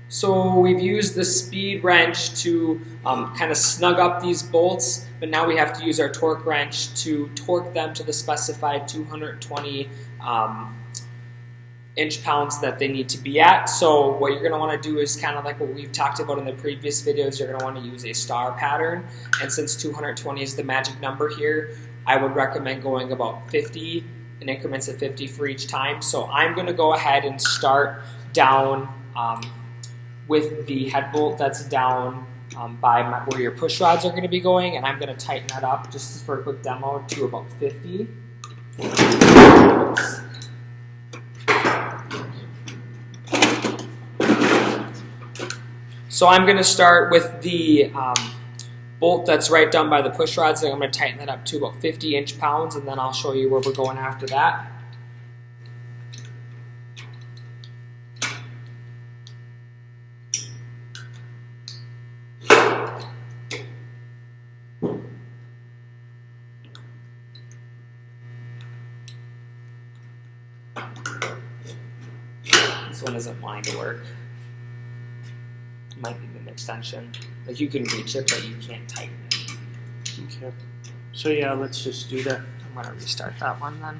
So we've used the speed wrench to kind of snug up these bolts, but now we have to use our torque wrench to torque them to the specified 220 inch-pounds that they need to be at. So what you're going to want to do is kind of like what we've talked about in the previous videos. You're going to want to use a star pattern, and since 220 is the magic number here, I would recommend going about 50 in increments of 50 for each time. So I'm going to go ahead and start down with the head bolt that's down where your push rods are going to be going, and I'm going to tighten that up just for a quick demo to about 50. Oops. So I'm going to start with the bolt that's right down by the push rods, and I'm going to tighten that up to about 50 inch-pounds, and then I'll show you where we're going after that. This one isn't wanting to work. Might need an extension. Like, you can reach it, but you can't tighten it. Okay. So yeah, let's just do that. I'm going to restart that one then.